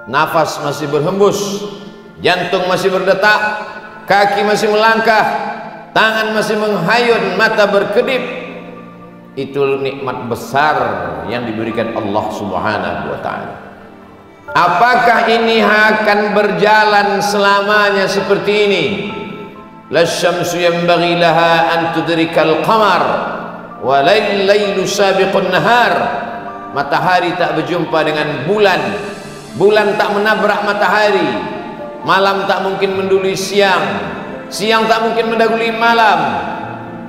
nafas masih berhembus, jantung masih berdetak, kaki masih melangkah, tangan masih menghayun, mata berkedip. Itu nikmat besar yang diberikan Allah Subhanahu wa ta'ala. Apakah ini akan berjalan selamanya seperti ini? La syamsu yanbaghi laha an tudrikal qamar wa lailu sabiqun nahar. Matahari tak berjumpa dengan bulan, bulan tak menabrak matahari, malam tak mungkin mendului siang, siang tak mungkin mendahului malam.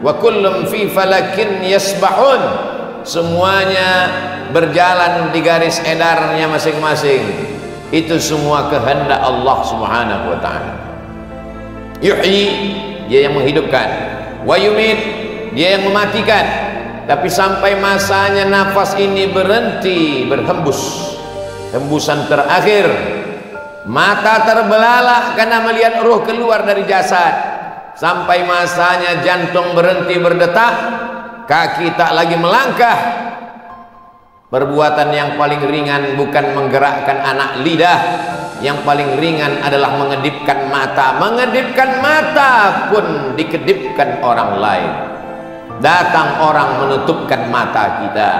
Wa kullum fi falakin yasbahun. Semuanya berjalan di garis edarnya masing-masing. Itu semua kehendak Allah Subhanahu wa ta'ala. Yuhyi, dia yang menghidupkan, wa yumit, dia yang mematikan. Tapi sampai masanya nafas ini berhenti berhembus, hembusan terakhir, mata terbelalak karena melihat ruh keluar dari jasad. Sampai masanya jantung berhenti berdetak, kaki tak lagi melangkah. Perbuatan yang paling ringan bukan menggerakkan anak lidah, yang paling ringan adalah mengedipkan mata. Mengedipkan mata pun dikedipkan orang lain. Datang orang menutupkan mata kita,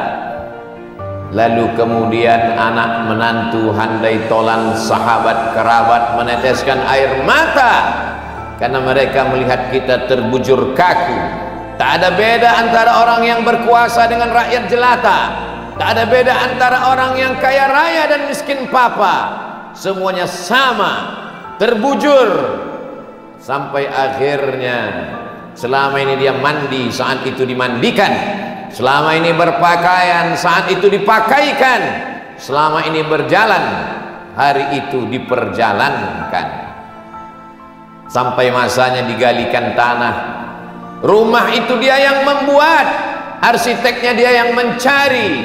lalu kemudian anak menantu, handai tolan, sahabat kerabat meneteskan air mata karena mereka melihat kita terbujur kaku. Tak ada beda antara orang yang berkuasa dengan rakyat jelata. Tak ada beda antara orang yang kaya raya dan miskin papa. Semuanya sama, terbujur. Sampai akhirnya, selama ini dia mandi, saat itu dimandikan. Selama ini berpakaian, saat itu dipakaikan. Selama ini berjalan, hari itu diperjalankan. Sampai masanya digalikan tanah. Rumah itu dia yang membuat, arsiteknya dia yang mencari.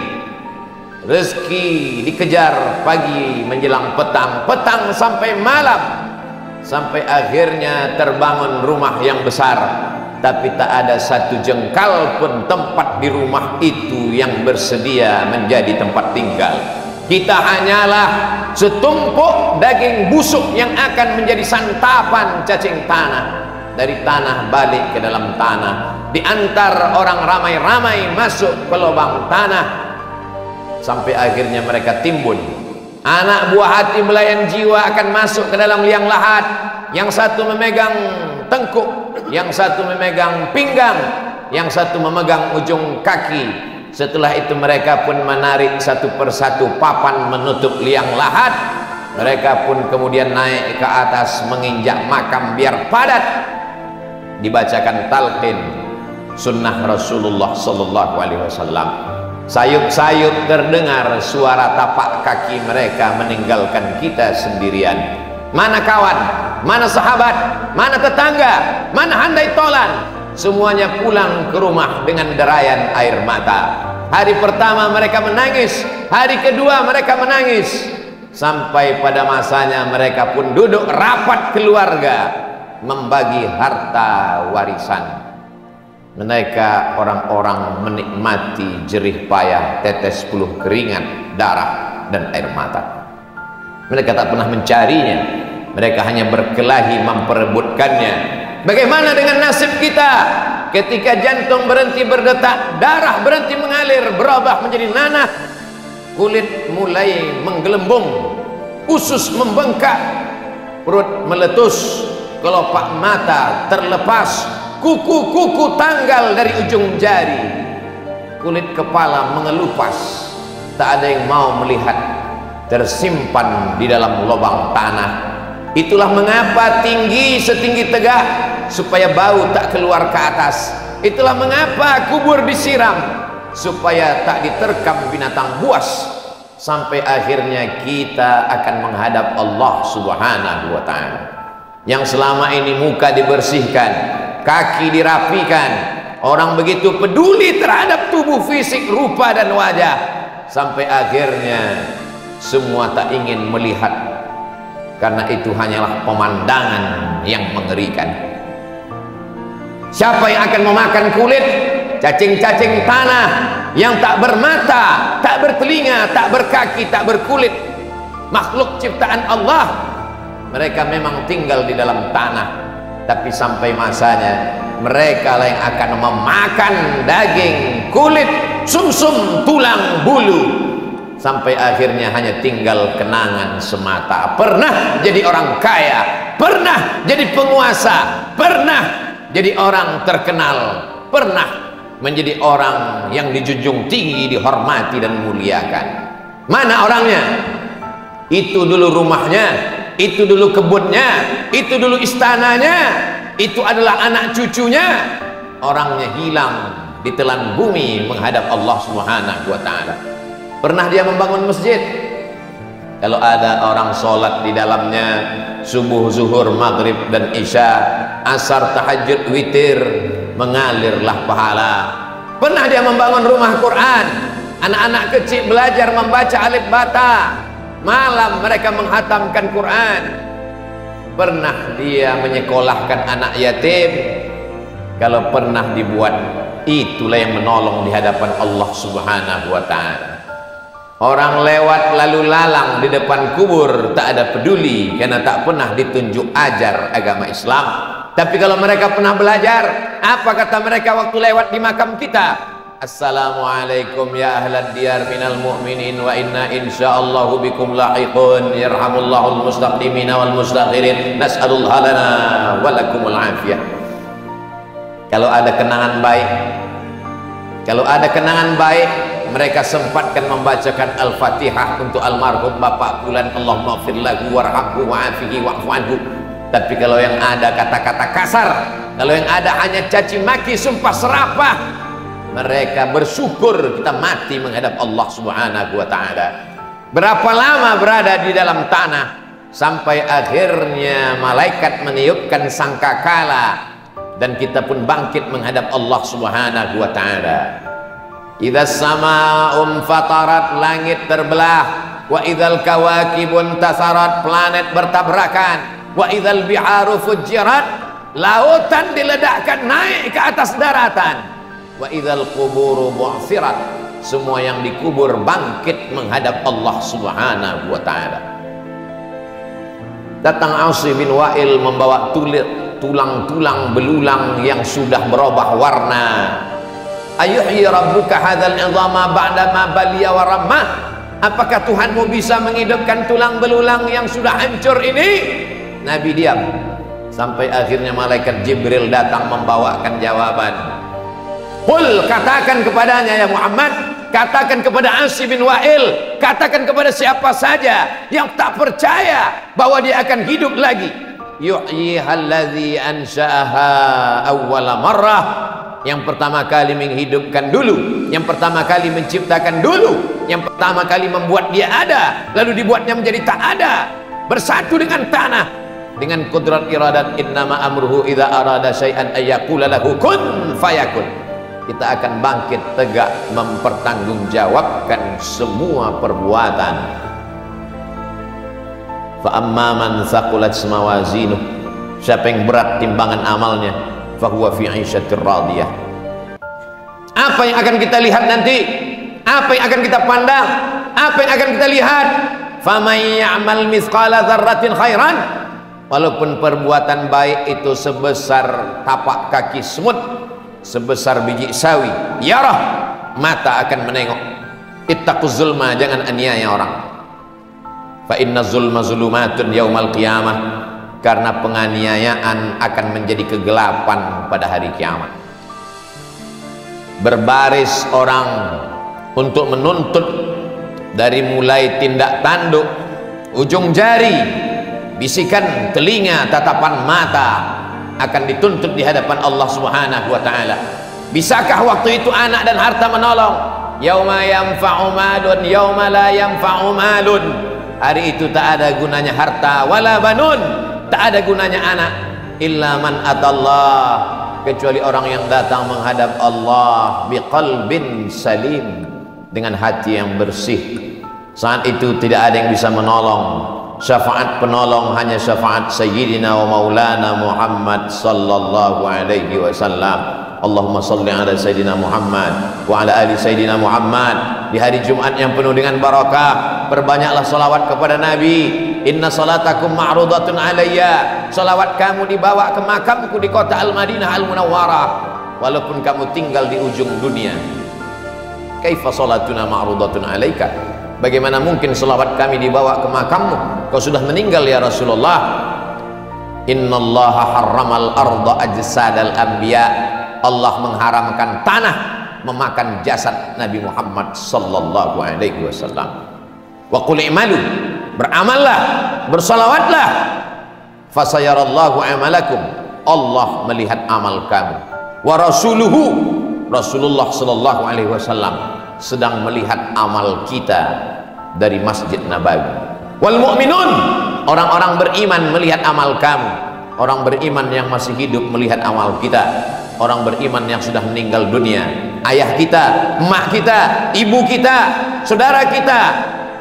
Rezeki dikejar pagi menjelang petang, petang sampai malam, sampai akhirnya terbangun rumah yang besar, tapi tak ada satu jengkal pun tempat di rumah itu yang bersedia menjadi tempat tinggal. Kita hanyalah setumpuk daging busuk yang akan menjadi santapan cacing tanah. Dari tanah balik ke dalam tanah, diantar orang ramai-ramai masuk ke lubang tanah, sampai akhirnya mereka timbun. Anak buah hati belayan jiwa akan masuk ke dalam liang lahat. Yang satu memegang tengkuk, yang satu memegang pinggang, yang satu memegang ujung kaki. Setelah itu mereka pun menarik satu persatu papan menutup liang lahat. Mereka pun kemudian naik ke atas menginjak makam biar padat. Dibacakan talqin sunnah Rasulullah sallallahu alaihi wasallam. Sayup-sayup terdengar suara tapak kaki mereka meninggalkan kita sendirian. Mana kawan, mana sahabat, mana tetangga, mana handai tolan, semuanya pulang ke rumah dengan derayan air mata. Hari pertama mereka menangis, hari kedua mereka menangis, sampai pada masanya mereka pun duduk rapat keluarga membagi harta warisan. Mereka orang-orang menikmati jerih payah tetes puluh keringat, darah dan air mata. Mereka tak pernah mencarinya, mereka hanya berkelahi memperebutkannya. Bagaimana dengan nasib kita? Ketika jantung berhenti berdetak, darah berhenti mengalir, berubah menjadi nanah, kulit mulai menggelembung, usus membengkak, perut meletus, kelopak mata terlepas, kuku-kuku tanggal dari ujung jari, kulit kepala mengelupas, tak ada yang mau melihat, tersimpan di dalam lubang tanah. Itulah mengapa tinggi setinggi tegak supaya bau tak keluar ke atas. Itulah mengapa kubur disiram supaya tak diterkam binatang buas. Sampai akhirnya kita akan menghadap Allah Subhanahu wa ta'ala. Yang selama ini muka dibersihkan, kaki dirapikan, orang begitu peduli terhadap tubuh fisik, rupa dan wajah, sampai akhirnya semua tak ingin melihat, karena itu hanyalah pemandangan yang mengerikan. Siapa yang akan memakan kulit? Cacing-cacing tanah yang tak bermata, tak bertelinga, tak berkaki, tak berkulit. makhluk ciptaan Allah. Mereka memang tinggal di dalam tanah, tapi sampai masanya mereka lah yang akan memakan daging, kulit, sumsum, tulang, bulu, sampai akhirnya hanya tinggal kenangan semata. Pernah jadi orang kaya, pernah jadi penguasa, pernah jadi orang terkenal, pernah menjadi orang yang dijunjung tinggi, dihormati dan muliakan. Mana orangnya? Itu dulu rumahnya, itu dulu kebunnya, itu dulu istananya, itu adalah anak cucunya. Orangnya hilang ditelan bumi menghadap Allah Subhanahu wa ta'ala. Pernah dia membangun masjid? Kalau ada orang sholat di dalamnya, subuh, zuhur, maghrib dan isya, asar, tahajud, witir, mengalirlah pahala. Pernah dia membangun rumah Quran, anak-anak kecil belajar membaca alif bata, malam mereka menghatamkan Quran. Pernah dia menyekolahkan anak yatim? Kalau pernah dibuat, itulah yang menolong di hadapan Allah Subhanahu wa ta'ala. Orang lewat lalu lalang di depan kubur tak ada peduli, karena tak pernah ditunjuk ajar agama Islam. Tapi kalau mereka pernah belajar, apa kata mereka waktu lewat di makam kita? Assalamualaikum ya ahlad diyar minal mu'minin wa inna insyaallahu bikum lahiqun yarhamullahul mustaqdimina wal mustakhirin nas'alullah lana wa lakumul afiyah. Kalau ada kenangan baik, kalau ada kenangan baik, mereka sempatkan membacakan Al-Fatihah untuk almarhum Bapak Fulan, Allahumma ighfir lahu warhamhu wa'afihi wa'fu anhu. Tapi kalau yang ada kata-kata kasar, kalau yang ada hanya caci maki, sumpah serapah, mereka bersyukur kita mati menghadap Allah Subhanahu wa ta'ala. Berapa lama berada di dalam tanah sampai akhirnya malaikat meniupkan sangkakala dan kita pun bangkit menghadap Allah Subhanahu wa ta'ala. Idza sama'un fatarat, langit terbelah, wa idzal kawakibun tasarat, planet bertabrakan, wa idzal biharu fujirat, lautan diledakkan naik ke atas daratan, wa idzal quburu bu'thirat, semua yang dikubur bangkit menghadap Allah Subhanahu wa ta'ala. Datang Asi bin Wa'il membawa tulang-tulang belulang yang sudah berubah warna. Ayuhyi rabbuka hadzal 'idhama ba'da ma baliya wa ramma. Apakah Tuhanmu bisa menghidupkan tulang belulang yang sudah hancur ini? Nabi diam sampai akhirnya malaikat Jibril datang membawakan jawaban. Qul, katakan kepadanya ya Muhammad, katakan kepada Asi bin Wa'il, katakan kepada siapa saja yang tak percaya bahwa dia akan hidup lagi. Yuhyihalladzi ansha'aha awwala marrah, yang pertama kali menghidupkan dulu, yang pertama kali menciptakan dulu, yang pertama kali membuat dia ada, lalu dibuatnya menjadi tak ada, bersatu dengan tanah, dengan kudrat iradat. Innama amruhu idza arada syai'an ayyaqula lahu kun fayakun. Kita akan bangkit tegak mempertanggungjawabkan semua perbuatan. Fa amma man thaqulat mawazinuh, siapa yang berat timbangan amalnya, fahuwa fi 'ishatir radiyah. Apa yang akan kita lihat nanti? Apa yang akan kita pandang? Apa yang akan kita lihat? Faman ya'mal mithqala dzarratin khairan, walaupun perbuatan baik itu sebesar tapak kaki semut, sebesar biji sawi, yarah, mata akan menengok. Ittaquz zulma, jangan aniaya orang. Fa inna zulma zulumatun yaumal qiyamah, karena penganiayaan akan menjadi kegelapan pada hari kiamat. Berbaris orang untuk menuntut, dari mulai tindak tanduk, ujung jari, bisikan telinga, tatapan mata, akan dituntut di hadapan Allah Subhanahu wa ta'ala. Bisakah waktu itu anak dan harta menolong? Yauma yanfa'u malun yauma la yanfa'u malun. Hari itu tak ada gunanya harta wala banun, tak ada gunanya anak, illa man atallah, kecuali orang yang datang menghadap Allah biqalbin salim, dengan hati yang bersih. Saat itu tidak ada yang bisa menolong. Syafaat penolong hanya syafaat Sayyidina wa Maulana Muhammad sallallahu alaihi wasallam. Allahumma salli ala Sayyidina Muhammad wa ala ali Sayyidina Muhammad. Di hari Jumat yang penuh dengan barakah, Perbanyaklah salawat kepada Nabi. Inna salatakum ma'rudatun alayya. Salawat kamu dibawa ke makamku di kota Al-Madinah Al-Munawwarah, walaupun kamu tinggal di ujung dunia. Kaifa salatuna ma'rudatun alaika? Bagaimana mungkin salawat kami dibawa ke makammu? Kau sudah meninggal ya Rasulullah. Innallaha harramal arda ajsadal anbiya. Allah mengharamkan tanah memakan jasad Nabi Muhammad sallallahu alaihi wasallam. Wa qul i'malu, beramallah, bersalawatlah, fasayarallahu amalakum, Allah melihat amal kamu. Wa rasuluhu, Rasulullah sallallahu alaihi wasallam sedang melihat amal kita dari Masjid Nabawi. Wal mu'minun, orang-orang beriman melihat amal kamu. Orang beriman yang masih hidup melihat amal kita. Orang beriman yang sudah meninggal dunia, ayah kita, emak kita, ibu kita, saudara kita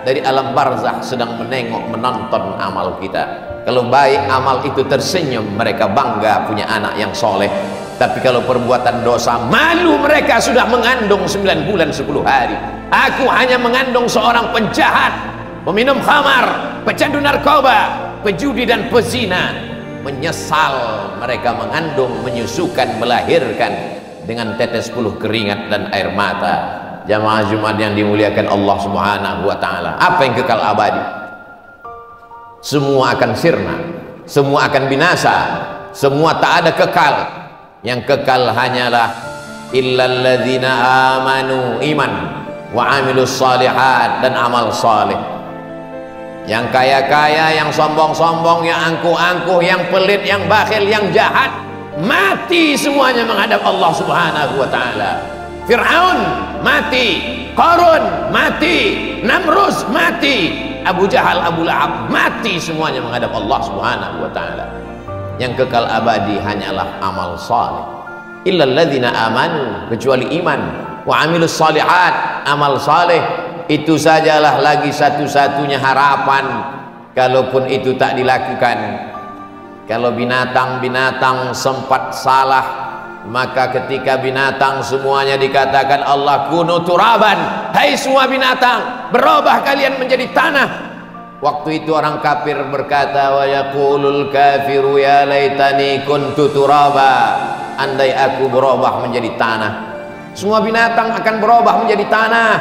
dari alam barzakh sedang menengok, menonton amal kita. Kalau baik amal itu tersenyum, mereka bangga punya anak yang soleh. Tapi kalau perbuatan dosa, malu mereka sudah mengandung 9 bulan 10 hari. Aku hanya mengandung seorang penjahat, peminum khamar, pecandu narkoba, pejudi dan pezina. Menyesal mereka mengandung, menyusukan, melahirkan dengan tetes puluh keringat dan air mata. Jamaah Jumat yang dimuliakan Allah Subhanahu wa taala, apa yang kekal abadi? Semua akan sirna, semua akan binasa, semua tak ada kekal. Yang kekal hanyalah illalladzina amanu, iman, wa amilus shalihat, dan amal saleh. Yang kaya-kaya, yang sombong-sombong, yang angkuh-angkuh, yang pelit, yang bakhil, yang jahat, mati semuanya menghadap Allah Subhanahu wa taala. Fir'aun mati, Qarun mati, Namrus mati, Abu Jahal, Abu Lahab mati, semuanya menghadap Allah Subhanahu wa taala. Yang kekal abadi hanyalah amal saleh. Illal ladzina amanu, kecuali iman, wa amilus shalihat, amal saleh. Itu sajalah lagi satu-satunya harapan. Kalaupun itu tak dilakukan, kalau binatang-binatang sempat salah, maka ketika binatang semuanya dikatakan Allah kunu turaban, hai semua binatang berubah kalian menjadi tanah. Waktu itu orang kafir berkata, wa yaqulul kafiru ya laitani kuntu turaba, andai aku berubah menjadi tanah. Semua binatang akan berubah menjadi tanah.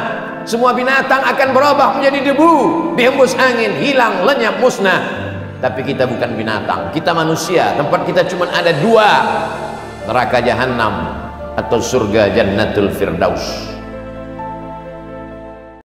Semua binatang akan berubah menjadi debu, dihembus angin, hilang, lenyap, musnah. Tapi kita bukan binatang, kita manusia. Tempat kita cuma ada dua, neraka jahanam atau surga Jannatul Firdaus.